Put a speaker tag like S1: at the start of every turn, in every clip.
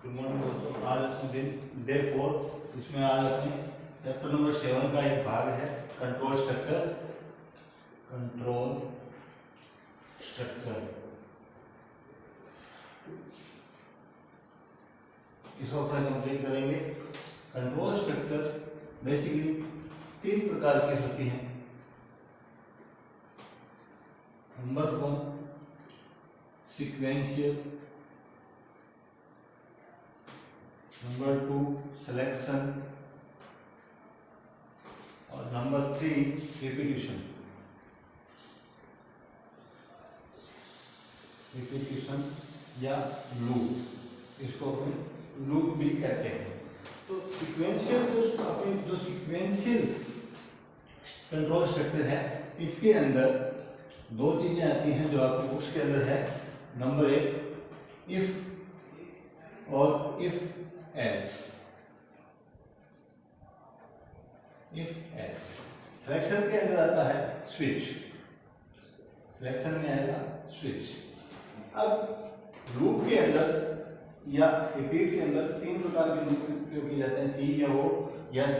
S1: Good morning दोस्तों। आज दिन डे 4, इसमें आज अपने चैप्टर नंबर 7 का एक भाग है कंट्रोल स्ट्रक्चर। इसको अपने कंप्लीट करेंगे। कंट्रोल स्ट्रक्चर बेसिकली 3 प्रकार की होती हैं। नंबर 1 सीक्वेंशियल, नंबर 2 सिलेक्शन और नंबर 3 रिपीटिशन या लूप, इसको अपन लूप भी कहते हैं। तो सीक्वेंशियल जो सीक्वेंशियल कंट्रोल स्ट्रक्चर है, इसके अंदर 2 चीजें आती हैं जो आपकी बुक्स के अंदर है। नंबर 1 इफ और इफ एल्स। सिलेक्शन के अंदर आता है स्विच, सिलेक्शन में आएगा स्विच। अब लूप के अंदर या रिपीट के अंदर 3 प्रकार के लूप उपयोग किए जाते हैं। सी या ओ या C++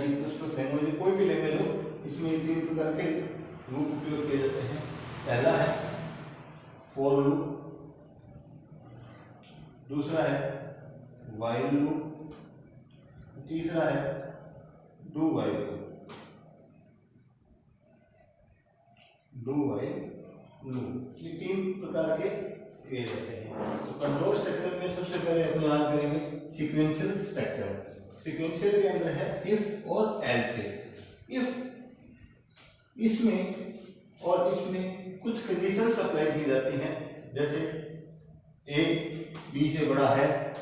S1: लैंग्वेज, कोई भी लैंग्वेज हो, इसमें 3 प्रकार के लूप उपयोग किए जाते हैं। पहला है फॉर लूप, दूसरा है व्हाइल लूप, तीसरा है डू व्हाइल लूप। ये 3 प्रकार के किए जाते हैं। तो कंट्रोल स्ट्रक्चर में सबसे पहले अपने बात करेंगे सीक्वेंशियल स्ट्रक्चर। सीक्वेंशियल के अंदर है इफ और एल्स। इफ इसमें और इसमें कुछ कंडीशंस अप्लाई की जाती हैं, जैसे ए बी से बड़ा है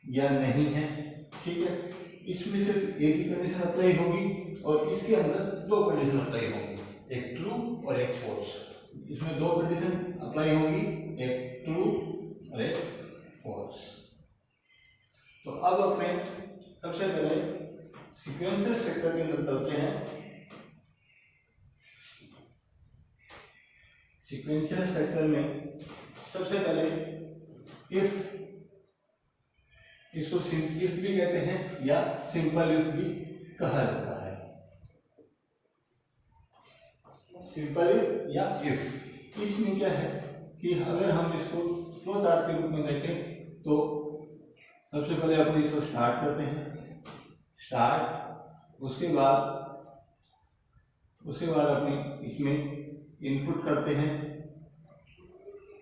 S1: या नहीं है। ठीक है, इसमें सिर्फ एक ही कंडीशन अप्लाई होगी और इसके अंदर 2 कंडीशन अप्लाई होंगी, एक ट्रू और एक फॉल्स। इसमें 2 कंडीशन अप्लाई होंगी, एक ट्रू और एक फॉल्स। तो अब अपने सबसे पहले सीक्वेंशियल स्ट्रक्चर के अंदर चलते हैं। सीक्वेंशियल स्ट्रक्चर में सबसे पहले इफ, इसको इफ भी कहते हैं या सिंपल इफ भी कहा जाता है। सिंपल इफ या इफ, इसमें क्या है कि अगर हम इसको फ्लो चार्ट के रूप में देखें तो सबसे पहले अपने इसको स्टार्ट करते हैं, उसके बाद अपने इसमें इनपुट करते हैं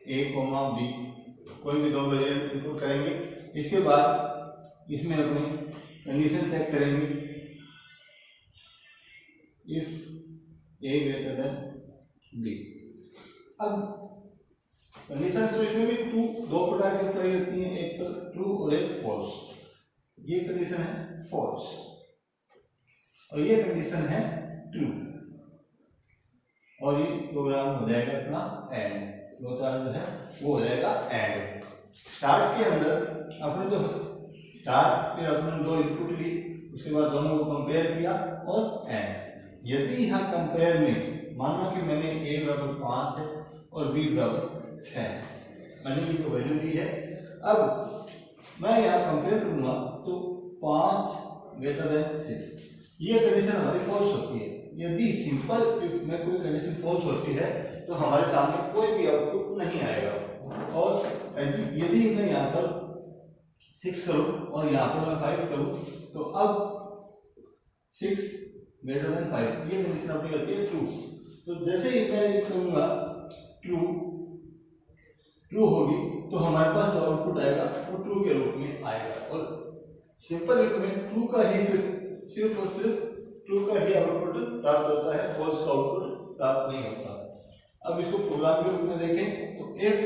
S1: A, B, कोई भी 2 वेरिएबल इनपुट करेंगे। इसके बाद इसमें अपनी कंडीशन चेक करेंगे, if A greater than B। अब कंडीशन तो इसमें भी 2 प्रकार की अप्लाई होती हैं, एक तो ट्रू और एक फॉल्स। ये कंडीशन है फॉल्स और ये कंडीशन है ट्रू, और ये प्रोग्राम हो जाएगा अपना एंड। जो है वो हो जाएगा एंड। स्टार्ट के अंदर अपने जो स्टार्ट, फिर अपने 2 इनपुट ली, उसके बाद दोनों को कंपेयर किया और एंड। यदि यहाँ कंपेयर में माना कि मैंने A बराबर 5 है और B बराबर 6 है, मैंने ये तो वैल्यू ली है। अब मैं यहाँ कंपेयर करूंगा तो 5 ग्रेटर देन 6, ये कंडीशन हमारी फॉल्स होती है। यदि सिंपल इफ में कोई कंडीशन फॉल्स होती है तो हमारे सामने कोई भी आउटपुट नहीं आएगा। और यदि मैं यहाँ पर 6 करूँ और यहाँ पर मैं 5 करूँ तो अब 6 ग्रेटर देन 5, ये कंडीशन अपनी होती है ट्रू। तो जैसे ही मैं ये करूँगा ट्रू होगी तो हमारे पास जो आउटपुट आएगा वो ट्रू के रूप में आएगा। और सिंपल इफ में ट्रू का ही सिर्फ और सिर्फ ट्रू का ही आउटपुट प्राप्त होता है, फॉल्स का आउटपुट प्राप्त नहीं होता। अब इसको प्रोग्राम के रूप में देखें तो इफ,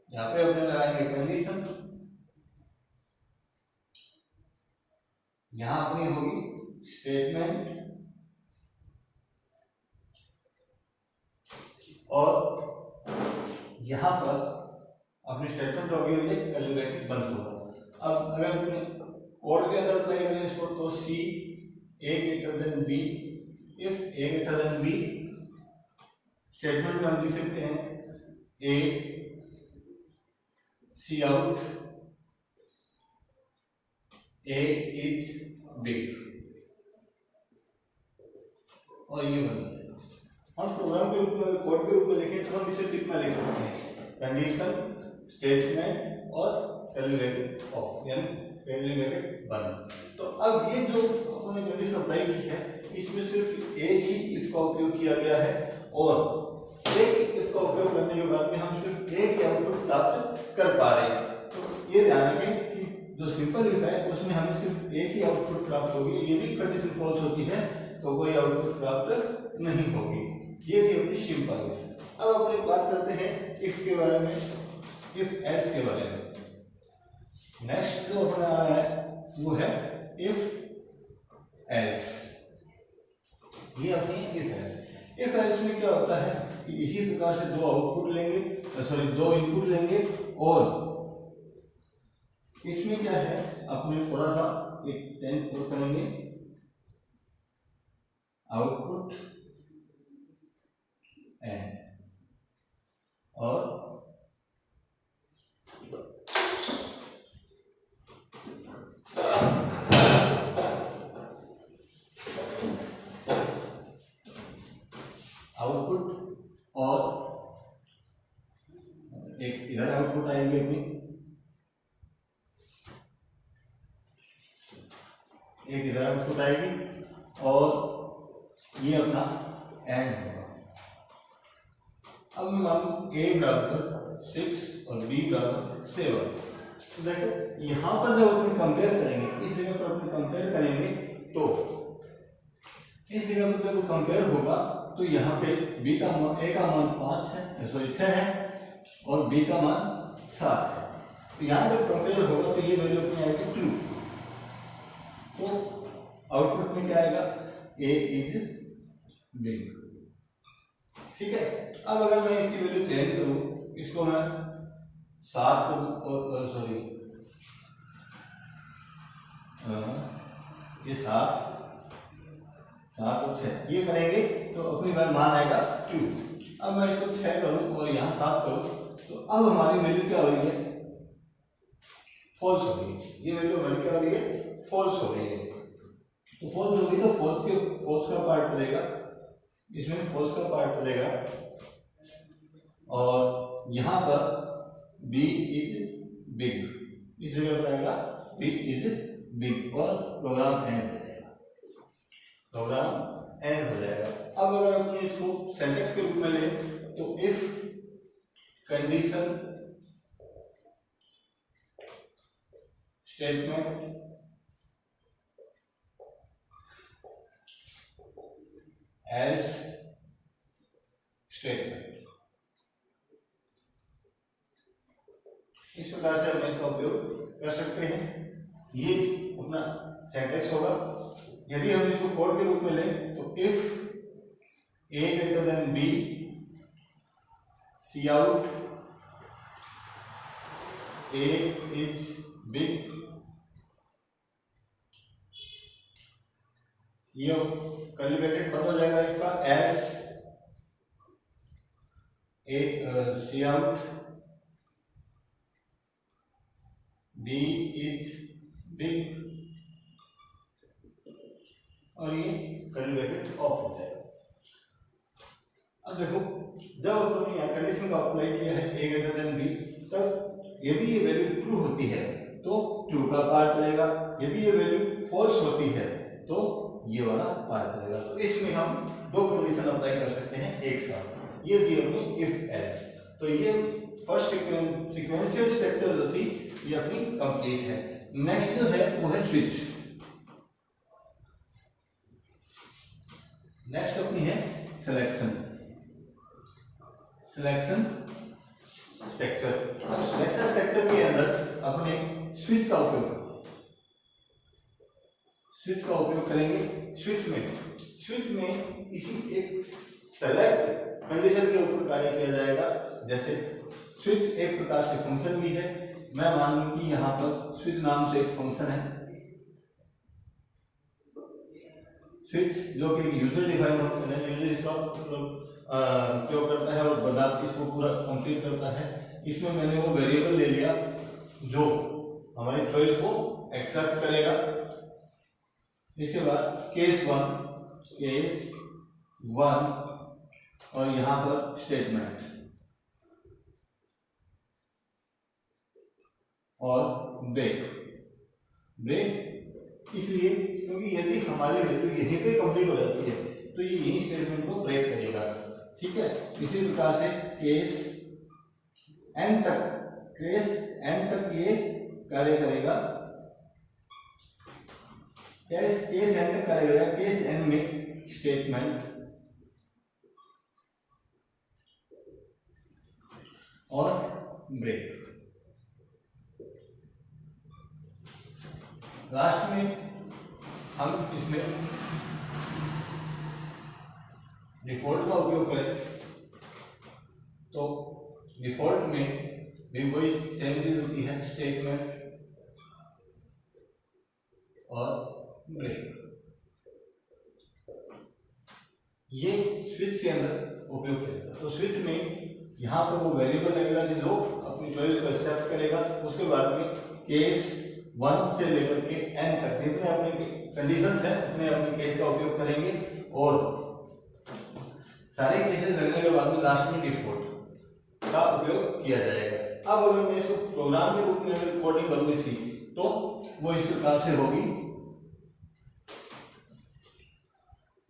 S1: यहाँ पे अपने लगाएंगे कंडीशन, यहां अपनी होगी स्टेटमेंट और यहां पर अपनी स्टेटमेंट होगी और ये कर्ली ब्रैकेट बंद होगा। अब अगर अपने कोड के अंदर अप्लाई करें इसको तो C A greater than B, if A greater than B, statement में हम लिख सकते हैं A c out A is big, और ये बन जाएगा। हम प्रोग्राम के रूप में, कोड के रूप में लिखें तो हम इसे कितना लिख सकते हैं, कंडीशन, स्टेटमेंट और कर्ली ब्रैकेट ऑफ, यानी कर्ली ब्रैकेट बंद। तो अब ये जो हमने कंडीशन अप्लाई की है, इसमें सिर्फ एक ही इसका उपयोग किया गया है, और एक इसका उपयोग करने के बाद में हम सिर्फ एक ही आउटपुट प्राप्त कर पा रहे हैं। तो ये ध्यान रखें कि जो सिंपल इफ है उसमें हमें सिर्फ एक ही आउटपुट प्राप्त होगी, ये भी कंडीशन फॉल्स होती है तो कोई आउटपुट प्राप्त नहीं होगी। ये थी अपनी सिंपल इफ। अब अपनी बात करते हैं इफ के बारे में, इफ एल्स के बारे में। नेक्स्ट जो अपना आ रहा है वो है इफ एल्स। ये अपनी इफ एल्स। इफ एल्स में क्या होता है कि इसी प्रकार से दो आउटपुट लेंगे, सॉरी दो इनपुट लेंगे, और इसमें क्या है अपने थोड़ा सा एक टेंट पुट करेंगे, आउटपुट एंड, और आउटपुट और एक इधर आउटपुट आएगी अपनी, एक इधर आउटपुट आएगी, और ये अपना एंड होगा। अब मैं मानूं a बराबर 6 और b बराबर 7, तो देखो यहां पर जब अपन कंपेयर करेंगे, इस जगह पर अपन कंपेयर करेंगे, तो इस जगह पर जब कंपेयर होगा तो यहाँ पे b का मान, a का मान 5 है, सॉरी 6 है, और b का मान 7 है। तो यहाँ जब कंपेयर होगा तो ये वैल्यू अपनी आएगी ट्रू। तो आउटपुट में क्या आएगा, a इज बिग। ठीक है। अब अगर मैं इसकी वैल्यू चेंज करूं, इसको मैं 7 और सॉरी ये 7 और 6 ये करेंगे तो अपनी बार मान आएगा 2। अब मैं इसको 6 करूं और यहाँ 7 करूं, तो अब हमारी वैल्यू क्या हो रही है, फॉल्स हो रही है। ये वैल्यू हमारी क्या हो रही है, फॉल्स हो रही है। तो फॉल्स होगी तो फॉल्स का पार्ट चलेगा, इसमें फॉल्स का पार्ट चलेगा, और यहाँ पर b इज बिग, इस जगह पर आएगा b इज बिग, और प्रोग्राम एंड हो जाएगा, प्रोग्राम एंड हो जाएगा। अब अगर अपने इसको सिंटैक्स के रूप में लें तो if condition statement else statement, इस प्रकार से हम इसका उपयोग कर सकते हैं। ये अपना सिंटैक्स होगा। यदि हम इसको कोड के रूप में लें तो if a greater than b, c out a is big, ये कर्ली ब्रैकेट बंद हो जाएगा इसका, else c out b is big, और ये कर्ली ब्रैकेट ऑफ हो जाएगा। अब देखो जब अपने यहाँ कंडीशन का अप्लाई किया है a greater than b, तब यदि ये वैल्यू ट्रू होती है तो ट्रू का पार्ट चलेगा, यदि ये वैल्यू फॉल्स होती है तो ये वाला पार्ट चलेगा। तो इसमें हम दो कंडीशन अप्लाई कर सकते हैं एक साथ। ये थी अपनी इफ एल्स। तो ये फर्स्ट सीक्वेंशियल स्ट्रक्चर जो थी ये अपनी कंप्लीट है। नेक्स्ट जो है वो है स्विच। नेक्स्ट अपनी है सिलेक्शन स्ट्रक्चर। सिलेक्शन स्ट्रक्चर के अंदर अपने स्विच का उपयोग करेंगे। स्विच में इसी एक सेलेक्ट कंडीशन के ऊपर कार्य किया जाएगा। जैसे स्विच एक प्रकार से फंक्शन भी है। मैं मान लूं कि यहाँ पर स्विच नाम से एक फंक्शन है, स्विच जो कि यूजर डिफाइंड फंक्शन है। यूजर इसका उपयोग करता है और बना इसको पूरा कंप्लीट करता है। इसमें मैंने वो वेरिएबल ले लिया जो हमारी चॉइस को एक्सेप्ट करेगा। इसके बाद केस वन और यहाँ पर स्टेटमेंट और ब्रेक इसलिए क्योंकि यदि हमारी वैल्यू यहीं पे कंप्लीट हो जाती है तो ये यही स्टेटमेंट को ब्रेक करेगा। ठीक है, इसी प्रकार से केस एन तक ये कार्य करेगा। केस एन तक कार्य करेगा। केस एन में स्टेटमेंट और ब्रेक। लास्ट में हम इसमें डिफॉल्ट का उपयोग करें तो डिफॉल्ट में भी वही सेम चीज होती है, स्टेटमेंट और ब्रेक। ये स्विच के अंदर उपयोग करेगा। तो स्विच में यहाँ पर वो वेरिएबल लगेगा जो अपनी चॉइस को एक्सेप्ट करेगा। उसके बाद में केस 1 से लेकर के n तक जितने अपने कंडीशंस हैं उतने अपने केस का उपयोग करेंगे और सारे केसेस लगने के बाद में लास्ट में डिफॉल्ट का उपयोग किया जाएगा। अब अगर मैं इसको प्रोग्राम के रूप में अगर कोडिंग करूँ इसकी तो वो इस प्रकार से होगी।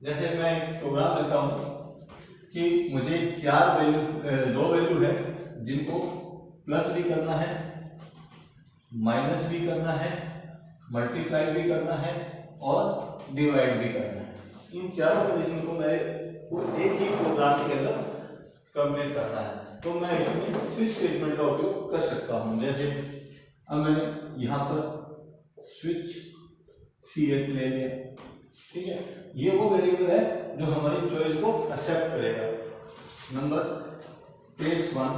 S1: जैसे मैं प्रोग्राम लिखता हूँ कि मुझे दो वैल्यू है जिनको प्लस भी करना है, माइनस भी करना है, मल्टीप्लाई भी करना है और डिवाइड भी करना है। इन चारों कंडीशन को मैं एक ही प्रोग्राम के अंदर कंप्लीट करना है। तो मैं इसमें स्विच स्टेटमेंट का उपयोग कर सकता हूँ। जैसे अब मैंने यहाँ पर स्विच CH ले लिया। ठीक है, ये वो वेरिएबल है जो हमारी चॉइस को एक्सेप्ट करेगा। नंबर केस वन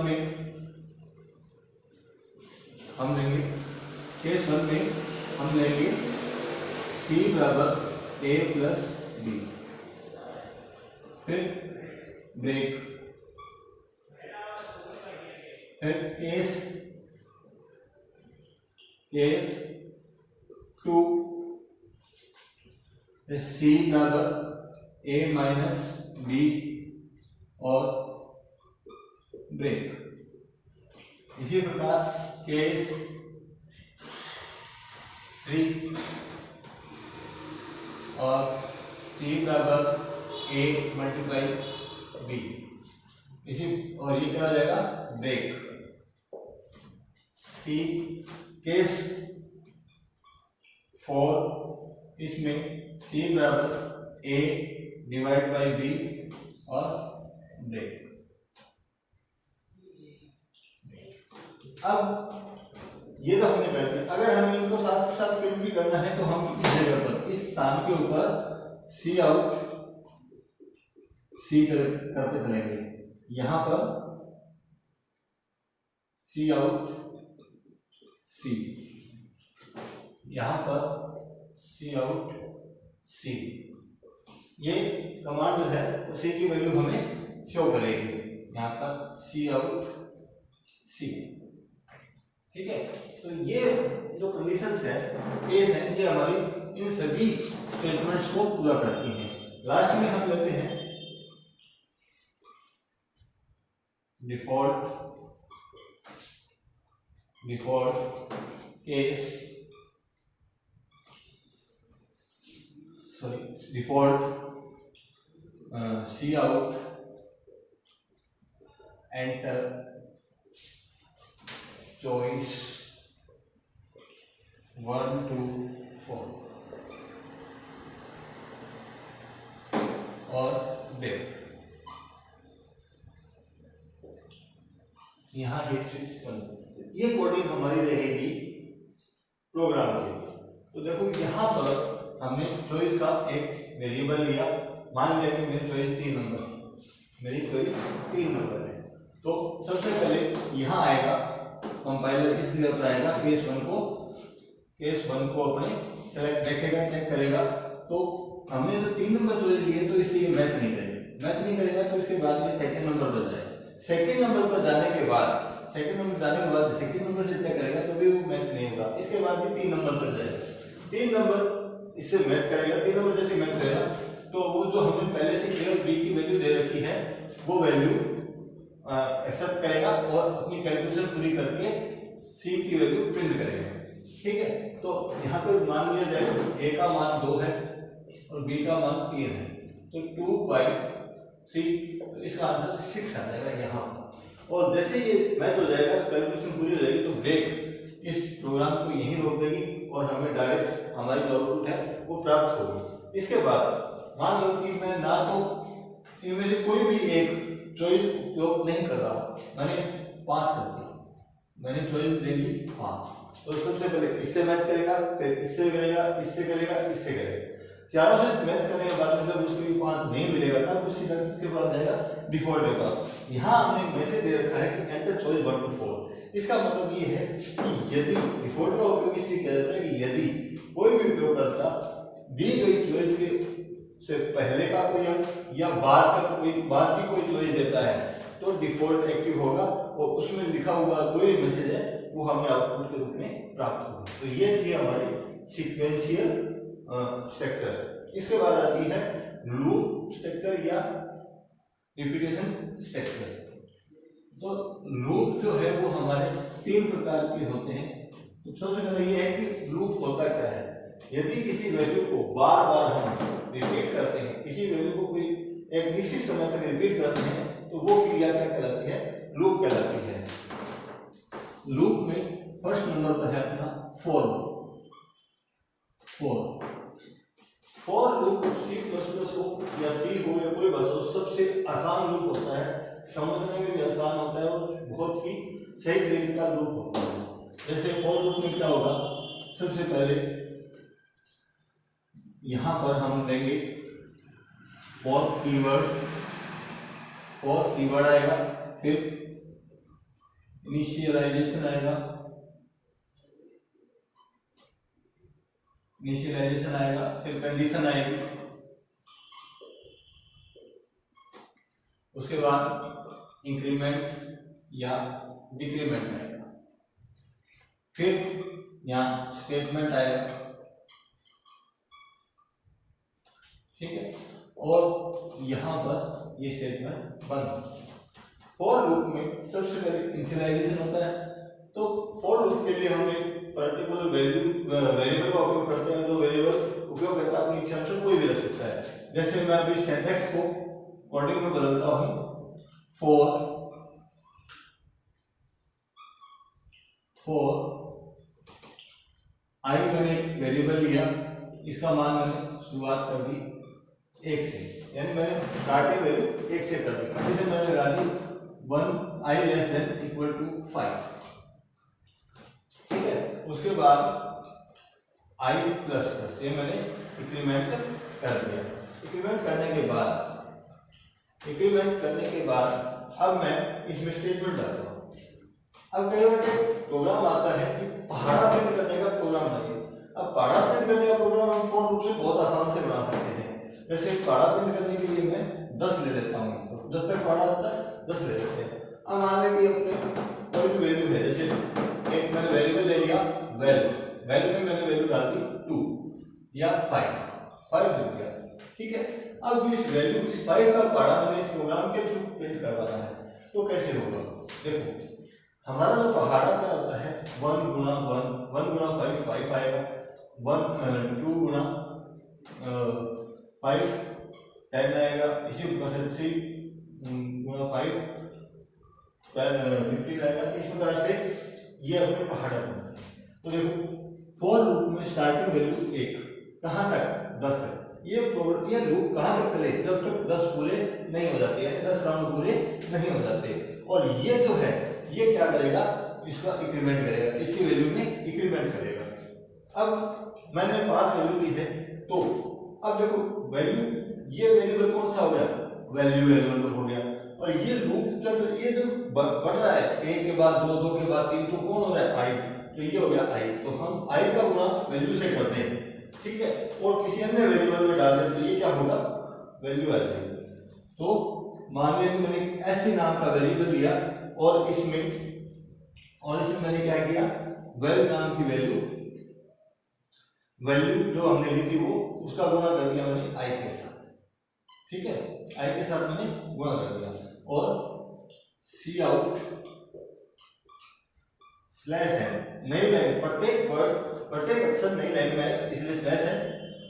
S1: में हम लेंगे C बराबर A प्लस B। फिर ब्रेक। फिर केस 2 C बराबर A माइनस B और ब्रेक। इसी प्रकार केस 3 और C बराबर A मल्टीप्लाई B। इसी और ये क्या हो जाएगा ब्रेक। C केस 4 इसमें C बराबर A डिवाइड बाई B और ब्रेक। अब ये तो हमने कर दिया। अगर हमें इनको साथ साथ प्रिंट भी करना है तो हम इस जगह पर इस स्थान के ऊपर C आउट C करते चलेंगे। यहाँ पर C आउट C, यहाँ पर C आउट C। ये कमांड जो है उसी की वैल्यू हमें शो करेगी। यहाँ पर C आउट C। ठीक है, तो ये जो कंडीशंस है केस है ये हमारी इन सभी स्टेटमेंट्स को पूरा करती हैं। लास्ट में हम लेते हैं default case default C out enter choice 1 2 4 और ब्रेक। यहाँ ये स्विच बंद। ये कोडिंग हमारी रहेगी प्रोग्राम के। तो देखो यहाँ पर हमने चॉइस का एक वेरिएबल लिया। मान लिया कि मेरी चॉइस 3 नंबर है। तो सबसे पहले यहाँ आएगा कंपाइलर इस जगह पर आएगा केस वन को अपने सेलेक्ट देखेगा, चेक करेगा, तो हमने जो 3 नंबर चॉइस लिए तो इससे ये मैच नहीं करेगा, तो इसके बाद ये सेकंड नंबर पर जाएगा। सेकंड नंबर पर जाने के बाद सेकंड नंबर से चेक करेगा तो भी वो मैच नहीं होगा। इसके बाद ये 3 नंबर पर जाएगा, 3 नंबर इससे मैच करेगा। 3 नंबर जैसे मैच करेगा तो वो जो हमने पहले से केवल b की वैल्यू दे रखी है वो वैल्यू एक्सेप्ट करेगा और अपनी कैलकुलेशन पूरी करके c की वैल्यू प्रिंट करेगा। ठीक है, तो यहाँ पे मान लिया जाए a का मान 2 है और b का मान 3 है, तो 2/c, इसका आंसर 6 आ जाएगा यहाँ। और जैसे ये मैच हो जाएगा, कैलकुलेशन पूरी हो जाएगी, तो ब्रेक इस प्रोग्राम को यहीं रोक देगी और हमें डायरेक्ट हमारी जो आउटपुट है वो प्राप्त होगी। इसके बाद मान लो कि मैं ना तो इनमें से कोई भी एक चॉइस उपयोग नहीं कर रहा, मैंने 5 कर दिया, मैंने चॉइस ले ली 5, तो सबसे पहले इससे मैच करेगा, फिर इससे करेगा, इससे करेगा, इससे करेगा। चारों से मैच करने के बाद जब उसको 5 नहीं मिलेगा तब उसकी इसके बाद जाएगा डिफॉल्ट के पास। यहाँ हमने मैसेज दे रखा है कि एंटर चॉइस 1 to 4। इसका मतलब ये है कि यदि डिफॉल्ट का उपयोग इसलिए किया जाता है कि यदि कोई भी उपयोगकर्ता दी गई चॉइस के से पहले का कोई अंक या बाद की कोई चॉइस देता है तो डिफॉल्ट एक्टिव होगा और उसमें लिखा हुआ कोई मैसेज है वो हमें आउटपुट के रूप में प्राप्त होगा। तो ये थी हमारी सीक्वेंशियल स्ट्रक्चर। इसके बाद आती है लूप स्ट्रक्चर या रिपीटेशन स्ट्रक्चर। तो लूप जो है वो हमारे 3 प्रकार के होते हैं। तो सबसे पहले ये है कि लूप होता क्या है। यदि किसी वैल्यू को बार बार हम रिपीट करते हैं, किसी वैल्यू को कोई एक निश्चित समय तक रिपीट करते हैं तो वो क्रिया क्या कहलाती है, लूप कहलाती है। लूप में फर्स्ट नंबर पर है अपना फॉर लूप। C++ हो या C हो या कोई भाषा हो, सबसे आसान लूप होता है, समझने में भी आसान होता है और बहुत ही सही तरीके का लूप होता है। जैसे फॉर लूप में क्या होगा, सबसे पहले यहां पर हम लेंगे फॉर कीवर्ड आएगा, फिर इनिशियलाइजेशन आएगा, फिर कंडीशन आएगी, उसके बाद इंक्रीमेंट या डिक्रीमेंट आएगा, फिर यहाँ स्टेटमेंट आएगा। ठीक है, और यहाँ पर ये स्टेटमेंट बंद। फॉर लूप में सबसे पहले इनिशियलाइजेशन होता है। तो फॉर लूप के लिए हम एक पर्टिकुलर वेरिएबल का उपयोग करते हैं। तो वेरिएबल उपयोग करता अपनी इच्छा से कोई भी रख सकता है। जैसे मैं अभी सिंटैक्स को कोडिंग में बदलता हूँ, फॉर आई मैंने एक वेरिएबल लिया, इसका मान मैंने शुरुआत कर दी 1 से, यानी मैंने स्टार्टिंग वैल्यू 1 से कर दी। जैसे मैंने लगा दी 1 i > 5। ठीक है, उसके बाद i++ ये मैंने इंक्रीमेंट कर दिया। इंक्रीमेंट करने के बाद अब मैं इसमें स्टेटमेंट डालता हूँ। अब कई बार प्रोग्राम आता है कि पहाड़ा प्रिंट करने का प्रोग्राम नहीं। अब पहाड़ा प्रिंट करने का प्रोग्राम हम फॉर लूप से बहुत आसान से बना सकते हैं। जैसे पहाड़ा प्रिंट करने के लिए मैं 10 ले लेता हूँ, 10 तक पहाड़ा होता है, 10 ले लेते हैं। अब मान लें कि अपने कोई भी वैल्यू है, जैसे एक मैंने वेरिएबल ले लिया वैल्यू में मैंने वैल्यू डाल दी 2 या 5 ले लिया। ठीक है, अब इस 5 का पहाड़ा मैंने इस प्रोग्राम के थ्रू प्रिंट करवाना है, तो कैसे होगा। देखो हमारा जो पहाड़ा क्या होता है 1 गुणा 5 5 आएगा, 2 गुणा 5 10 आएगा, इसी प्रकार से 3 गुणा 5 15 आएगा। इस प्रकार से ये अपने पहाड़ा बनता है। तो देखो फॉर लूप में स्टार्टिंग वैल्यू 1 कहाँ तक 10 तक। ये लूप कहाँ तक चले, जब तक 10 पूरे नहीं हो जाते, यानी 10 राउंड पूरे नहीं हो जाते। और ये जो है ये क्या करेगा, इसका इंक्रीमेंट करेगा, इसकी वैल्यू में इंक्रीमेंट करेगा। अब मैंने 5 वैल्यू दी है, तो अब देखो वैल्यू ये वेरिएबल कौन सा हो गया, वैल्यू वेरिएबल हो गया। और ये लूप जब ये जो बढ़ रहा है 1 के बाद 2, 2 के बाद 3, तो कौन हो रहा है i, तो ये हो गया i। तो हम i का गुणा वैल्यू से करते हैं, ठीक है, और किसी अन्य वेरिएबल में डाल दें तो ये क्या होगा, वैल्यू आ जाएगी। तो मान लिया कि मैंने ऐसे नाम का वेरिएबल लिया और इसमें मैंने क्या किया, वेल नाम की वैल्यू जो हमने ली थी वो उसका गुणा कर दिया मैंने आई के साथ, ठीक है, आई के साथ मैंने गुणा कर दिया और सी आउट स्लैश है नई लाइन, प्रत्येक अक्षर नई लाइन में है इसलिए स्लैश है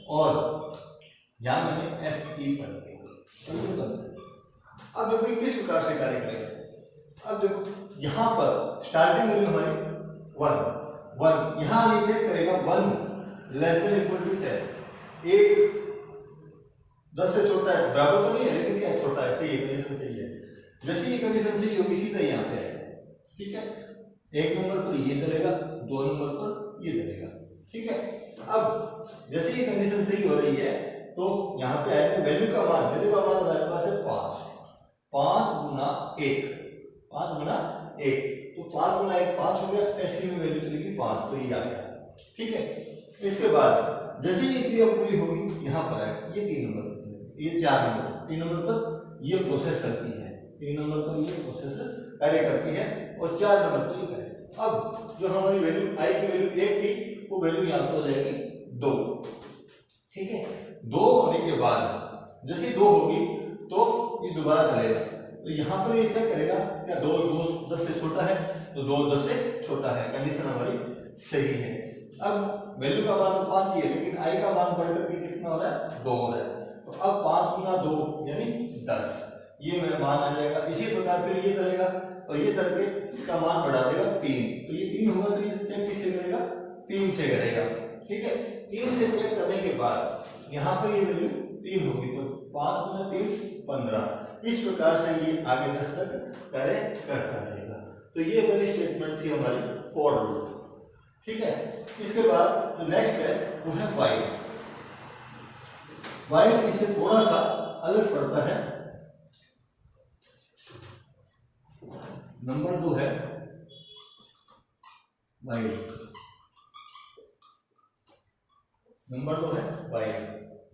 S1: और यहां मैंने एस ई कर दिया। अब देखो ये किस प्रकार से कार्य करेगा। अब देखो यहां पर स्टार्टिंग वैल्यू हमारी 1 यहां ये चेक करेगा 1 लेस देन इक्वल टू 10, एक 10 से छोटा है, बराबर तो नहीं है लेकिन क्या छोटा है, सही कंडीशन सही है। जैसे ये कंडीशन सही होगी सीधा यहाँ पे आएगा, ठीक है, एक नंबर पर ये चलेगा, 2 नंबर पर ये चलेगा, ठीक है। अब जैसे ये कंडीशन सही हो रही है तो यहाँ पे आएगा वैल्यू का मान हमारे पास है 5 गुना 1 तो 5 गुना 1 5 हो गया, ऐसी में वैल्यू चलेगी 5, तो ये आ गया, ठीक है। इसके बाद जैसे ये क्रिया पूरी होगी यहाँ पर आएगा ये 3 नंबर पर, ये 4 नंबर 3 नंबर पर ये प्रोसेस करती है, 3 नंबर पर ये प्रोसेस कार्य करती है और 4 नंबर पर ये करे। अब जो हमारी वैल्यू आई की वैल्यू 1 थी वो वैल्यू यहाँ पर हो जाएगी 2, ठीक है। 2 होने के बाद जैसे 2 होगी तो ये दोबारा चलेगा, तो यहाँ पर ये क्या करेगा, क्या 2 10 से छोटा है तो 2 10 से छोटा है, कंडीशन हमारी सही है। अब वैल्यू का मान तो 5 ही है लेकिन आई का मान बढ़ करके कितना हो रहा है, 2 हो रहा है, तो अब 5 गुना 2 यानी 10, ये मेरा मान आ जाएगा। इसी प्रकार फिर ये चलेगा और ये चल के इसका मान बढ़ा देगा 3, तो ये 3 होगा तो ये चेक किससे करेगा, 3 से करेगा, ठीक है। 3 से चेक करने के बाद यहाँ पर ये वैल्यू 3 होगी तो 5 गुना 3 15, इस प्रकार से ये आगे 10 तक कार्य करता रहेगा। तो ये पहली स्टेटमेंट थी हमारी फॉर लूप, ठीक है। इसके बाद जो नेक्स्ट है वो है वाइल इससे थोड़ा सा अलग पड़ता है। नंबर 2 है वाइल, नंबर 2 है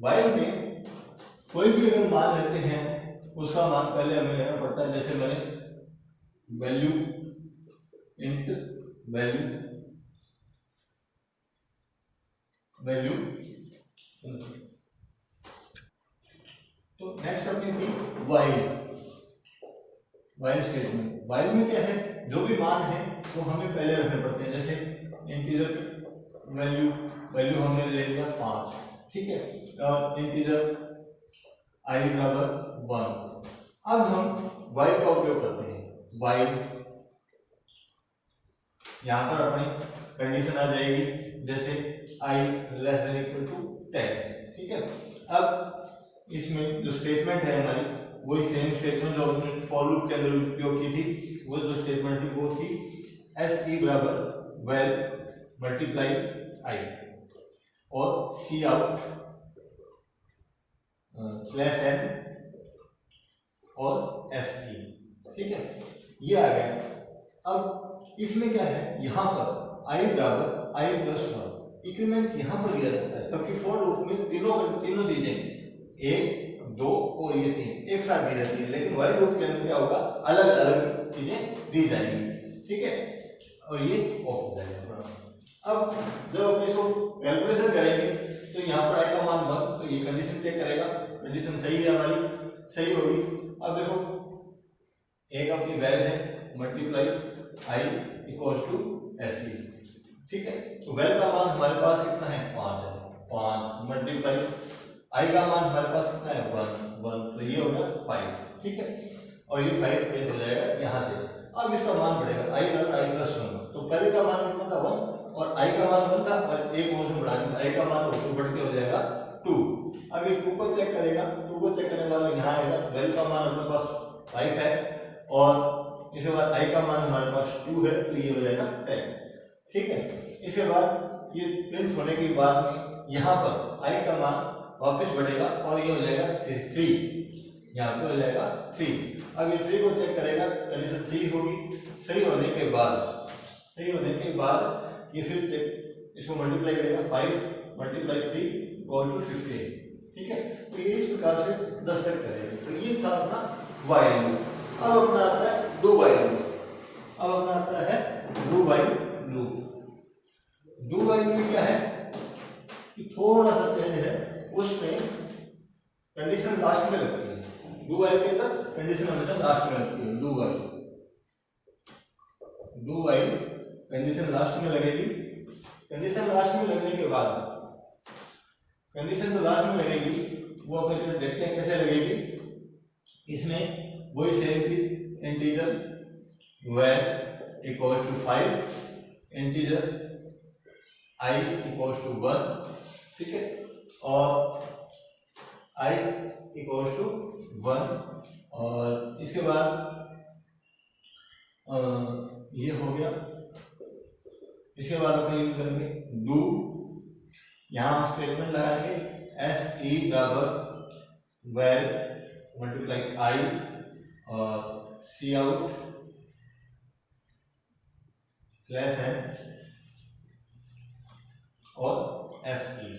S1: वाइल में कोई भी अगर मान लेते हैं उसका मान पहले हमें लेना पड़ता है, जैसे मैंने वैल्यू इंट वैल्यू तो नेक्स्ट अपनी थी वाइल स्टेटमेंट। वाइल में क्या है, जो भी मान है वो हमें पहले रखने पड़ते हैं, जैसे इंटीजर वैल्यू हमने ले लिया 5, ठीक है, और इंटीजर आई बराबर 1। अब हम वाइल का उपयोग करते हैं, वाइल यहां पर अपनी कंडीशन आ जाएगी जैसे आई लेस देन इक्वल टू 10, ठीक है। अब इसमें जो स्टेटमेंट है हमारी वही सेम स्टेटमेंट जो हमने फॉर लूप के अंदर उपयोग की थी, वो जो स्टेटमेंट थी वो थी एस ई बराबर वेल मल्टीप्लाई आई और सी आउट स्लैश एन और एस ई, ठीक है, ये आ गया। अब इसमें क्या है, यहाँ पर आई बराबर आई प्लस 1 इंक्रीमेंट यहाँ पर दिया जाता है, क्योंकि फॉर लूप में तीनों चीजें 1 2 और ये 3 एक साथ दी जाती है, लेकिन वाइल लूप के अंदर क्या होगा, अलग अलग चीजें दी जाएंगी, ठीक है, और ये ऑफ हो जाएगा। अब जब अपने इसको कैलकुलेशन करेंगे तो यहाँ पर आई का मान 1, तो ये कंडीशन चेक करेगा, कंडीशन सही है हमारी, सही होगी। अब देखो एक अपनी वैल्यू है multiply i equals to s e, ठीक है, तो वैल्यू का मान हमारे पास कितना है, 5 है, 5 मल्टीप्लाई आई का मान हमारे पास कितना है 1, तो ये हो गया 5, ठीक है, और ये 5 प्रिंट हो जाएगा यहाँ से। अब इसका मान बढ़ेगा आई बराबर आई प्लस 1, तो पहले का मान कितना था 1 और आई का मान 1 था, और एक और से बढ़ा देंगे आई का मान तो बढ़ के हो जाएगा 2। अब ये 2 को चेक करेगा, 2 को चेक करने वाला यहाँ आएगा, वैल्यू का मान अपने पास 5 है और इसके बाद आई का मान हमारे पास 2 है, तो ये हो जाएगा 10, ठीक है। इसके बाद ये प्रिंट होने के बाद में यहाँ पर आई का मान वापस बढ़ेगा और ये हो जाएगा 3, यहाँ पे हो जाएगा 3। अब ये 3 को चेक करेगा, कंडीशन सही होगी, सही होने के बाद ये फिर इसको मल्टीप्लाई करेगा 5 मल्टीप्लाई 3 इक्वल टू 15। ठीक है, तो ये इस प्रकार से 10 तक करेंगे। तो ये था अपना वाइल लूप। अब अपना आता है डू वाइल लूप। अब अपना आता है do while loop. Do while में क्या है कि थोड़ा सा चेंज है, उसमें कंडीशन लास्ट में लगती है। डू वाइल के अंदर कंडीशन हमेशा लास्ट में लगती है। डू वाइल कंडीशन लास्ट में लगेगी। कंडीशन लास्ट में लगने के बाद कंडीशन तो लास्ट में लगेगी, वो अपने देखते हैं कैसे लगेगी। इसमें वही सेम थी, integer var equals to 5, integer i equals to 1। ठीक है, और i इक्वल्स टू 1, और इसके बाद ये हो गया। इसके बाद अपने यूज करेंगे डू, यहाँ हम स्टेटमेंट लगाएंगे एस ई बराबर वेर मल्टीप्लाई आई और सी आउट स्लैश एन और एस ई।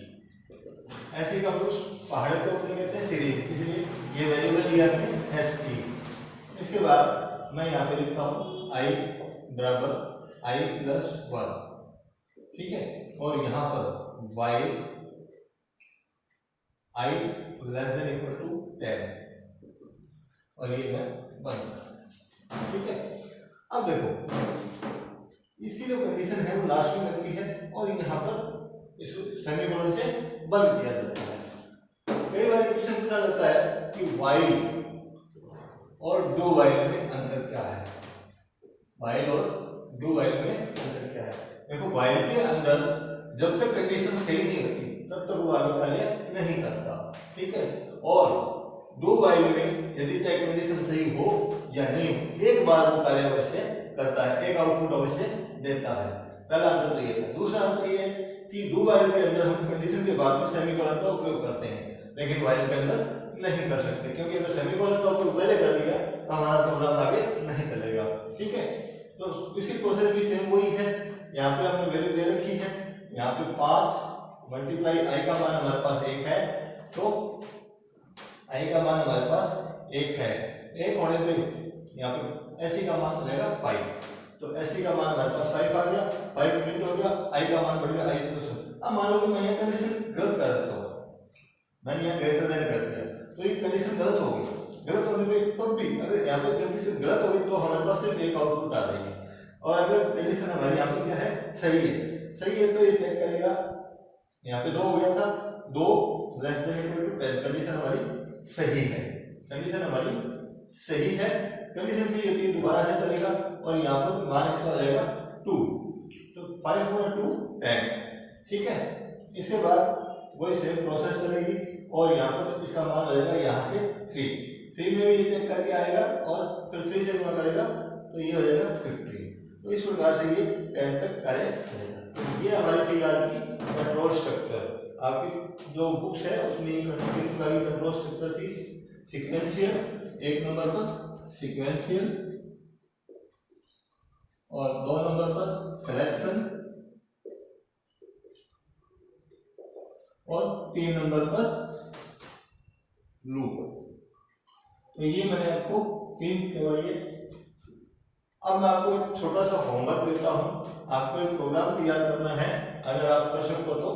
S1: ऐसी का पहाड़ को अपने कहते हैं सीरीज, इसलिए ये वेरिएबल लिया हमने एस ई। इसके बाद मैं यहाँ पे लिखता हूँ आई बराबर आई प्लस 1। ठीक है, और यहाँ पर y i less than equal to 10, और ये है 1। ठीक है, अब देखो इसकी जो कंडीशन है वो लास्ट में लगती है, और यहाँ पर इसको सेमीकोलन से बंद किया जाता है। कई बार क्वेश्चन पूछा जाता है कि while और do while में अंतर क्या है। while और do while में अंतर क्या है? देखो while के अंदर जब तक कंडीशन सही नहीं होती तब तक वो आगे कार्य नहीं करता। ठीक है, और डू वाइल में यदि चाहे कंडीशन सही हो या नहीं हो, एक बार वो कार्य अवश्य करता है, एक आउटपुट अवश्य देता है। पहला अंतर तो ये है। दूसरा अंतर ये है कि डू वाइल के अंदर हम कंडीशन के बाद में सेमीकोलन का उपयोग करते हैं, लेकिन वाइल के अंदर नहीं कर सकते, क्योंकि अगर सेमीकोलन का उपयोग पहले कर लिया तो हमारा प्रोग्राम आगे नहीं चलेगा। ठीक है, तो इसकी प्रोसेस भी सेम वही है। यहाँ पे हमने वैल्यू दे रखी है, यहाँ पे 5 मल्टीप्लाई आई का मान हमारे पास 1 है, तो आई का मान हमारे पास 1 है। 1 होने पे यहाँ पे एसी का मान रहेगा 5, तो एसी का मान हमारे पास 5 आ गया, 5 प्रिंट हो गया, आई का मान बढ़ गया आई प्लस 1। अब मान लो कि मैं यहाँ कंडीशन गलत कर देता हूँ, मैंने यहाँ ग्रेटर देन कर दिया, तो ये कंडीशन गलत हो गई। गलत होने पे तब भी अगर यहाँ पे कंडीशन गलत हो गई तो हमारे पास सिर्फ एक आउटपुट आ रही है, और अगर कंडीशन हमारे यहाँ पे क्या है, सही है, सही है, तो ये चेक करेगा। यहाँ पे 2 हो गया था, 2 less than equal to 10, condition हमारी सही है, कंडीशन हमारी सही है। कंडीशन सही होती है दोबारा से चलेगा, और यहाँ पर मान इसका हो जाएगा 2, तो 5 गुणा 2 10। ठीक है, इसके बाद वही सेम प्रोसेस चलेगी, और यहाँ पर इसका मान रहेगा यहाँ से 3 में भी ये चेक करके आएगा, और फिर 3 से गुणा करेगा तो ये हो जाएगा 15। तो इस प्रकार से ये 10 तक कार्य करेगा। तो ये हमारी थी आज की कंट्रोल स्ट्रक्चर। आपकी जो बुक्स है उसमें कंट्रोल स्ट्रक्चर थी सीक्वेंशियल, 1 नंबर पर सीक्वेंशियल, और 2 नंबर पर सिलेक्शन, और 3 नंबर पर लूप। तो ये मैंने आपको 3 करवाइए। अब मैं आपको एक छोटा सा होमवर्क देता हूं, आपको एक प्रोग्राम तैयार करना है, अगर आप कर सको तो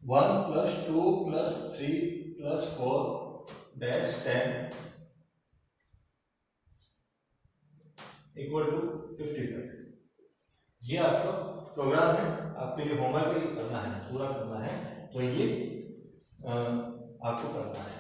S1: 1 + 2 + 3 + 4 -10 = 55। ये आपका प्रोग्राम है, आपके लिए होमवर्क करना है, पूरा करना है, तो ये आपको करना है।